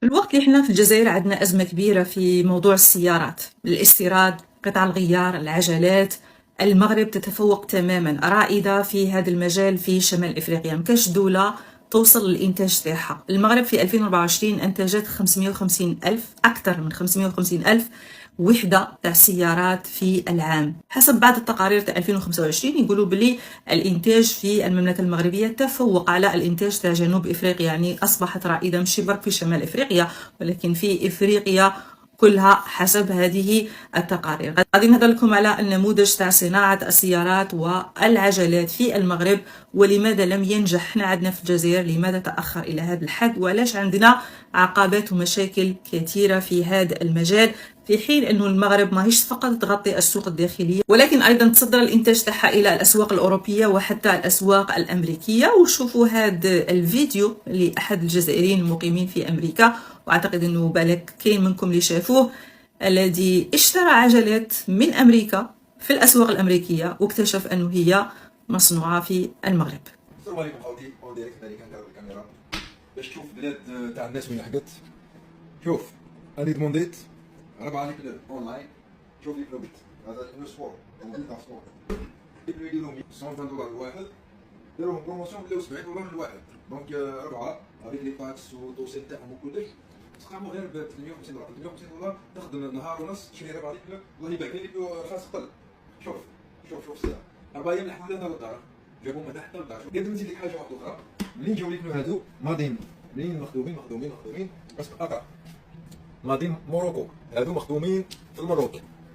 الوقت اللي احنا في الجزائر عندنا أزمة كبيرة في موضوع السيارات، الاستيراد، قطع الغيار، العجلات. المغرب تتفوق تماما، رائدة في هذا المجال في شمال إفريقيا. مكاش دولة توصل للإنتاج تاعها. المغرب في 2024 أنتجت 550 ألف، أكثر من 550 ألف وحدة تاع سيارات في العام. حسب بعض التقارير تاع 2025 يقولوا بلي الانتاج في المملكه المغربيه تفوق على الانتاج تاع جنوب افريقيا، يعني اصبحت رائده مش برك في شمال افريقيا ولكن في افريقيا كلها حسب هذه التقارير. غادي نهضر لكم على النموذج تاع صناعه السيارات والعجلات في المغرب، ولماذا لم ينجح. حنا عندنا في الجزائر لماذا تاخر الى هذا الحد، وعلاش عندنا عقبات ومشاكل كثيره في هذا المجال، في حين انه المغرب ماهيش فقط تغطي السوق الداخليه ولكن ايضا تصدر الانتاج تاعها الى الاسواق الاوروبيه وحتى الاسواق الامريكيه. وشوفوا هذا الفيديو لاحد الجزائريين المقيمين في امريكا، واعتقد انه بالك كاين منكم اللي شافوه، الذي اشترى عجلات من امريكا في الاسواق الامريكيه واكتشف انه هي مصنوعه في المغرب. السلام عليكم خوتي، ديريكت هذه كندير الكاميرا باش تشوف بلاد تاع الناس وين حقت. شوف هذه دمونديت 4 ليكلو اونلاين، شوف ليكلو بيت هذا لو سبور موجود تاع سبور ليكلو يديروا 120 دولار الواحد، داروهم بروموسيون ولاو 70 دولار الواحد، دونك 4 افيك لي تاكس والتوصيل تاعهم وكلش تقاموا غير ب 350 دولار. 350 دولار تخدم نهار ونص تشري 4 ليكلو، والله يبارك لك رخاص قل. شوف شوف السلعه 4 ايام لحد هنا للدار جابوهم تحت الدار. قد نزيد لك حاجه واحده اخرى، منين جاو ليكلو هادو ماضيين منين مخدومين بس اقرا ماضيين موروكو، هادو مخدومين في المروك.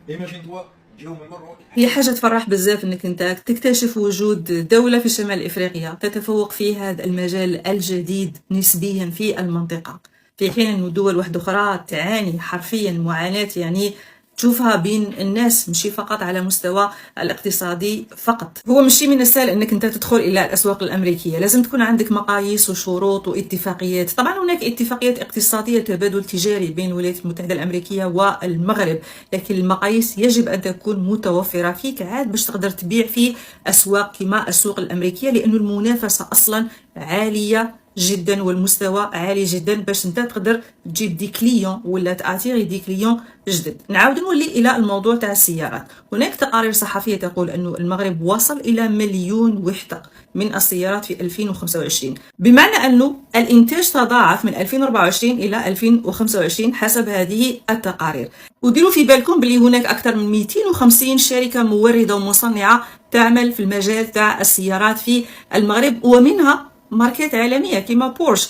ايماجين توا جاو من المروك. هي حاجة تفرح بزاف انك انت تكتشف وجود دولة في شمال افريقيا تتفوق في هذا المجال الجديد نسبيا في المنطقة، في حين انه دول واحدة اخرى تعاني حرفيا معاناة يعني تشوفها بين الناس، مشي فقط على مستوى الاقتصادي فقط. هو مشي من السهل انك انت تدخل الى الاسواق الامريكيه، لازم تكون عندك مقاييس وشروط واتفاقيات. طبعا هناك اتفاقيات اقتصاديه تبادل تجاري بين الولايات المتحده الامريكيه والمغرب، لكن المقاييس يجب ان تكون متوفره فيك عاد باش تقدر تبيع في اسواق كما السوق الامريكيه، لانه المنافسه اصلا عاليه جدا والمستوى عالي جدا باش انت تقدر تجيب دي كليون ولا تاتيري دي كليون جدد. نعاود نولي الى الموضوع تاع السيارات. هناك تقارير صحفيه تقول انه المغرب وصل الى 1,000,000 وحده من السيارات في 2025، بمعنى انه الانتاج تضاعف من 2024 الى 2025 حسب هذه التقارير. وديروا في بالكم بلي هناك اكثر من 250 شركه مورده ومصنعه تعمل في المجال تاع السيارات في المغرب، ومنها ماركات عالمية كما بورش.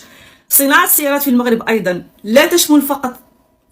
صناعة السيارات في المغرب أيضا لا تشمل فقط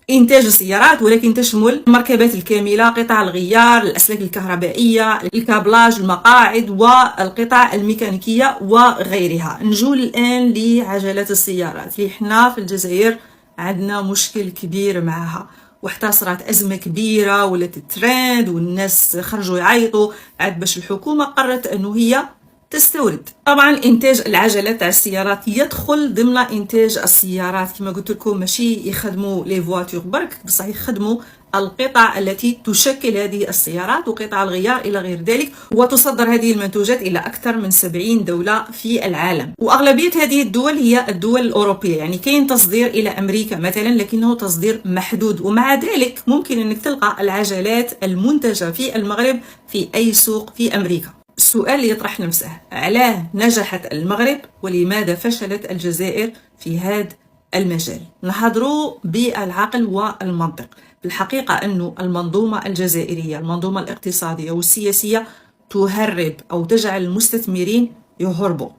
إنتاج السيارات ولكن تشمل المركبات الكاملة، قطع الغيار، الأسلاك الكهربائية، الكابلاج، المقاعد والقطع الميكانيكية وغيرها. نجول الآن لعجلات السيارات اللي احنا في الجزائر عندنا مشكل كبير معها، وحتى صارت أزمة كبيرة ولات الترند والناس خرجوا يعيطوا عاد باش الحكومة قررت أنه هي تستورد. طبعا انتاج العجلات تاع السيارات يدخل ضمن انتاج السيارات، كما قلت لكم ماشي يخدموا لي فواتور برك، بصح يخدموا القطع التي تشكل هذه السيارات وقطع الغيار الى غير ذلك، وتصدر هذه المنتوجات الى اكثر من 70 دوله في العالم. واغلبيه هذه الدول هي الدول الاوروبيه، يعني كاين تصدير الى امريكا مثلا لكنه تصدير محدود، ومع ذلك ممكن انك تلقى العجلات المنتجه في المغرب في اي سوق في امريكا. السؤال اللي يطرح نفسه، علاه نجحت المغرب ولماذا فشلت الجزائر في هذا المجال؟ نحضروا بالعقل والمنطق. بالحقيقة أنه المنظومة الجزائرية، المنظومة الاقتصادية والسياسية تهرب أو تجعل المستثمرين يهربوا.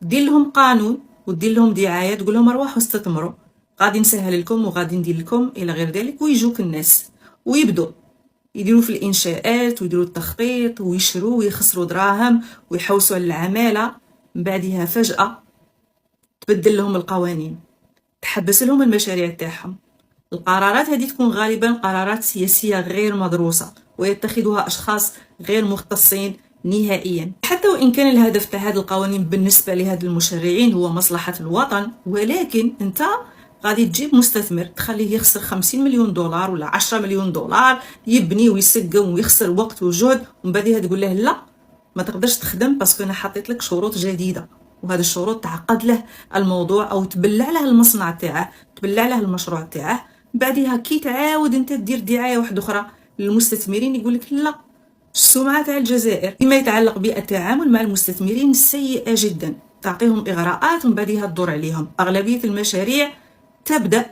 دير لهم قانون ودير لهم دعاية تقول لهم ارواحوا استثمروا، غادي نسهل لكم وغادي ندير لكم إلى غير ذلك، ويجوك الناس ويبدو يديروا في الانشاءات ويديروا التخطيط ويشروا ويخسروا دراهم ويحوسوا على العماله، من بعدها فجاه تبدل لهم القوانين، تحبس لهم المشاريع تاعهم. القرارات هذه تكون غالبا قرارات سياسيه غير مدروسه ويتخذها اشخاص غير مختصين نهائيا. حتى وان كان الهدف تاع هذه القوانين بالنسبه لهذا المشرعين هو مصلحه الوطن، ولكن انت غادي تجيب مستثمر تخليه يخسر 50 مليون دولار ولا 10 مليون دولار، يبني ويسقم ويخسر وقت وجهد، ومن بعدها تقول له لا ما تقدرش تخدم باسكو انا حطيت لك شروط جديده. وهذه الشروط تعقد له الموضوع او تبلع له المصنع تاعه، تبلع له المشروع تاعه. بعدها كي تعاود انت دير دعايه واحده اخرى للمستثمرين يقول لك لا، السمعه تاع الجزائر فيما يتعلق بالتعامل مع المستثمرين سيئه جدا، تعطيهم اغراءات ومن بعدها تدور عليهم. اغلبيه المشاريع تبدا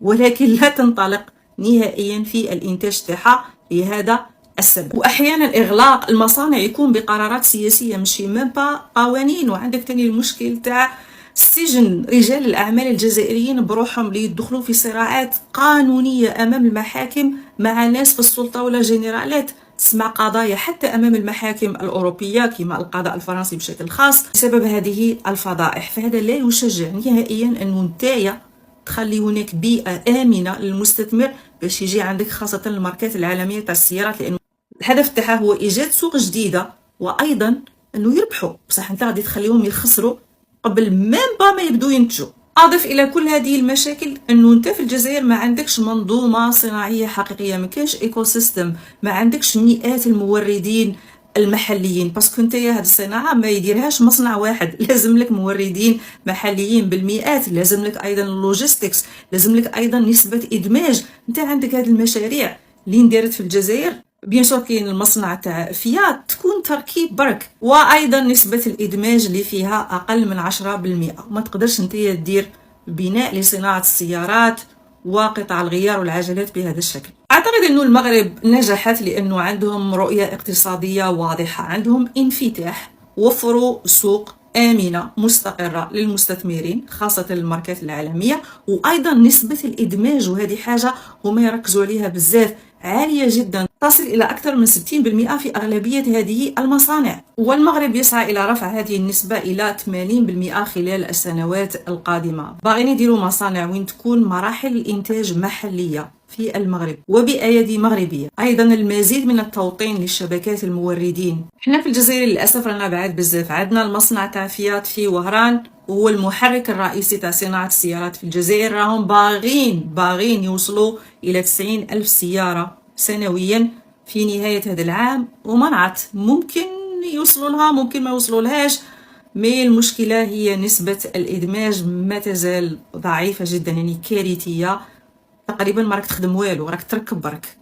ولكن لا تنطلق نهائيا في الانتاج تاعها لهذا السبب. واحيانا اغلاق المصانع يكون بقرارات سياسيه ماشي ميم با قوانين. وعندك تاني المشكل تاع سجن رجال الاعمال الجزائريين بروحهم اللي يدخلوا في صراعات قانونيه امام المحاكم مع ناس في السلطه ولا جنرالات تسمع قضايا حتى امام المحاكم الاوروبيه كما القضاء الفرنسي بشكل خاص بسبب هذه الفضائح. فهذا لا يشجع نهائيا انه نتايا تخلي هناك بيئه امنه للمستثمر باش يجي عندك، خاصه الماركات العالميه تاع السيارات، لانه الهدف تاعها هو ايجاد سوق جديده وايضا انه يربحوا، بصح انت غادي تخليهم يخسروا قبل ما يبدو ينتجوا. اضف الى كل هذه المشاكل انه انت في الجزائر ما عندكش منظومه صناعيه حقيقيه، ما كاينش ايكو سيستم، ما عندكش مئات الموردين المحليين، باسكو انت هذه الصناعه ما يديرهاش مصنع واحد، لازم لك موردين محليين بالمئات، لازم لك ايضا اللوجيستكس، لازم لك ايضا نسبه ادماج. انت عندك هذه المشاريع اللي اندارت في الجزائر بيان سور كاين المصنع تاع فيات تكون تركيب برك، وايضا نسبه الادماج اللي فيها اقل من 10%. ما تقدرش انت دير بناء لصناعه السيارات وقطع الغيار والعجلات بهذا الشكل. اعتقد انه المغرب نجحت لانه عندهم رؤيه اقتصاديه واضحه، عندهم انفتاح، وفروا سوق آمنة مستقرة للمستثمرين خاصة الماركات العالمية، وأيضا نسبة الإدماج، وهذه حاجة هما يركزوا عليها بزاف، عالية جدا، تصل إلى أكثر من 60% في أغلبية هذه المصانع. والمغرب يسعى إلى رفع هذه النسبة إلى 80% خلال السنوات القادمة. باغيين يديروا مصانع وين تكون مراحل الإنتاج محلية في المغرب وبأيادي مغربية. أيضا المزيد من التوطين للشبكات الموردين. احنا في الجزائر للأسف رانا بعاد بزاف، عندنا المصنع تاع فيات في وهران وهو المحرك الرئيسي تاع صناعة السيارات في الجزائر، راهم باغين يوصلوا إلى 90,000 سيارة سنويا في نهاية هذا العام، ومنعت ممكن يوصلوا لها ممكن ما يوصلوا لهاش. مي المشكلة هي نسبة الإدماج ما تزال ضعيفة جدا، يعني كارثية، تقريبا ما راك تخدم والو، راك تركب برك.